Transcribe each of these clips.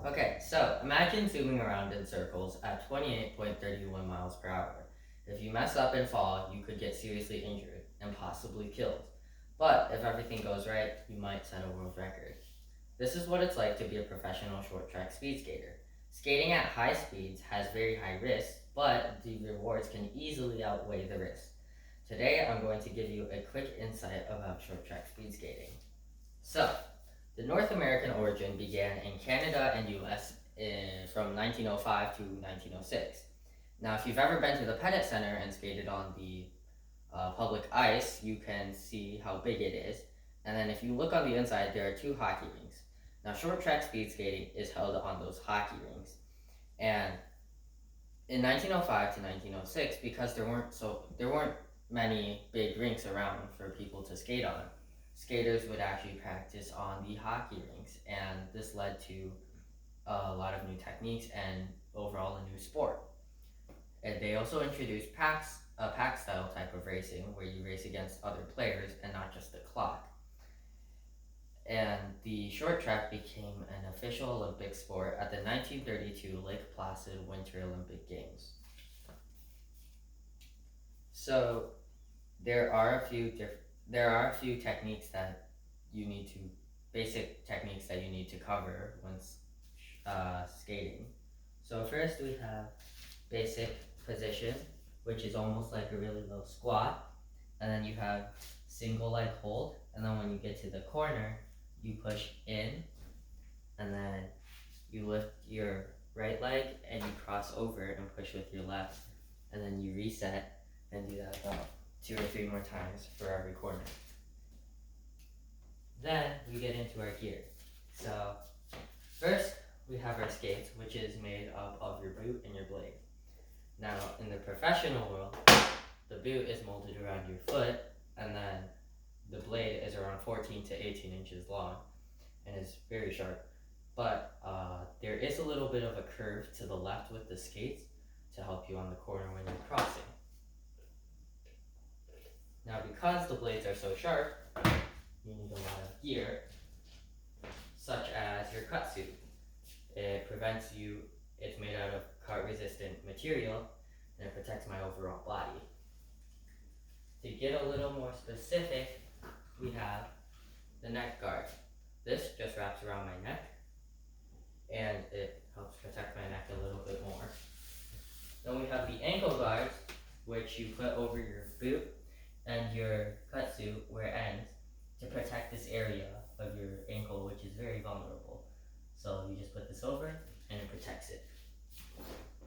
Okay, so imagine zooming around in circles at 28.31 miles per hour. If you mess up and fall, you could get seriously injured and possibly killed. But if everything goes right, you might set a world record. This is what it's like to be a professional short track speed skater. Skating at high speeds has very high risks, but the rewards can easily outweigh the risks. Today, I'm going to give you a quick insight about short track speed skating. So, the North American origin began in Canada and US from 1905 to 1906. Now, if you've ever been to the Pettit Center and skated on the public ice, you can see how big it is. And then if you look on the inside, there are two hockey rinks. Now, short track speed skating is held on those hockey rinks. And in 1905 to 1906, because there weren't many big rinks around for people to skate on, skaters would actually practice on the hockey rinks, and this led to a lot of new techniques and overall a new sport. And they also introduced a pack style type of racing where you race against other players and not just the clock. And the short track became an official Olympic sport at the 1932 Lake Placid Winter Olympic Games. So there are a few techniques that you need to basic techniques that you need to cover when skating. So first we have basic position, which is almost like a really low squat, and then you have single leg hold, and then when you get to the corner, you push in, and then you lift your right leg and you cross over and push with your left, and then you reset and do that about 2 or 3 more times for every corner. Then we get into our gear. So first we have our skates, which is made up of your boot and your blade. Now in the professional world, the boot is molded around your foot, and then the blade is around 14 to 18 inches long and is very sharp. But there is a little bit of a curve to the left with the skates to help you on the corner when you're crossing. Now because the blades are so sharp, you need a lot of gear, such as your cut suit. It's made out of cut resistant material, and it protects my overall body. To get a little more specific, we have the neck guard. This just wraps around my neck, and it helps protect my neck a little bit more. Then we have the ankle guards, which you put over your boot and your cut suit where it ends to protect this area of your ankle, which is very vulnerable. So you just put this over and it protects it.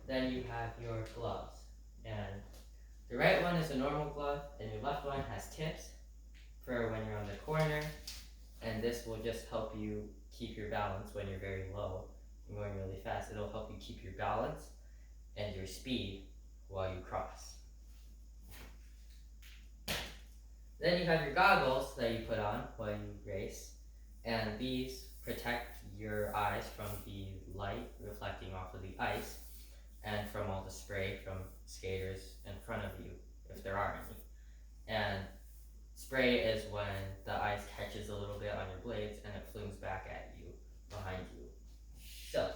Then you have your gloves, and the right one is a normal glove, and your left one has tips for when you're on the corner, and this will just help you keep your balance when you're very low and going really fast. It'll help you keep your balance and your speed while you cross. Then you have your goggles that you put on while you race, and these protect your eyes from the light reflecting off of the ice and from all the spray from skaters in front of you, if there are any. And spray is when the ice catches a little bit on your blades and it flings back at you, behind you. So,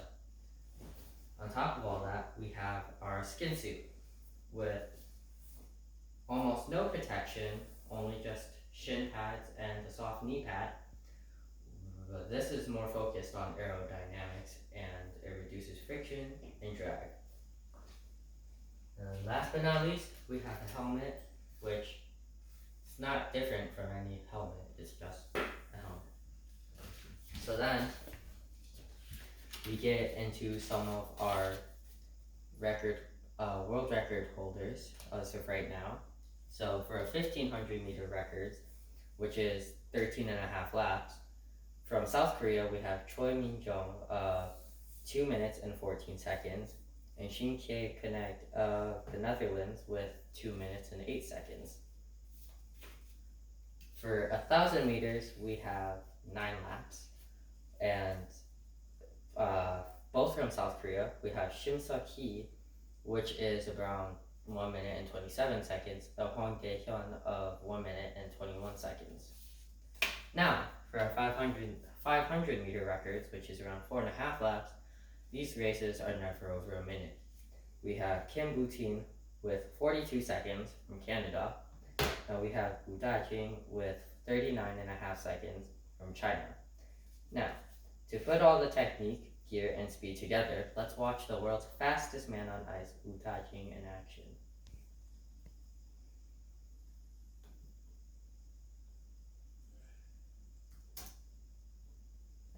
on top of all that, we have our skin suit with almost no protection, only just shin pads and a soft knee pad. But this is more focused on aerodynamics, and it reduces friction and drag. And last but not least, we have the helmet, which is not different from any helmet, it's just a helmet. So then, we get into some of our world record holders as of right now. So for a 1500 meter record, which is 13 and a half laps, from South Korea we have Choi Min-jung, 2 minutes and 14 seconds, and Shin Kye-connect of the Netherlands with 2 minutes and 8 seconds. For 1,000 meters, we have 9 laps, and both from South Korea, we have Shim Seok-hee, which is around 1 minute and 27 seconds, of Hwang Dae-hyun of 1 minute and 21 seconds. Now, for our 500 meter records, which is around 4.5 laps, These races are never over a minute. We have Kim Boutin with 42 seconds from Canada. Now we have Wu Dajing with 39.5 seconds from China. Now, to put all the technique, gear, and speed together, let's watch the world's fastest man on ice, Wu Dajing, in action.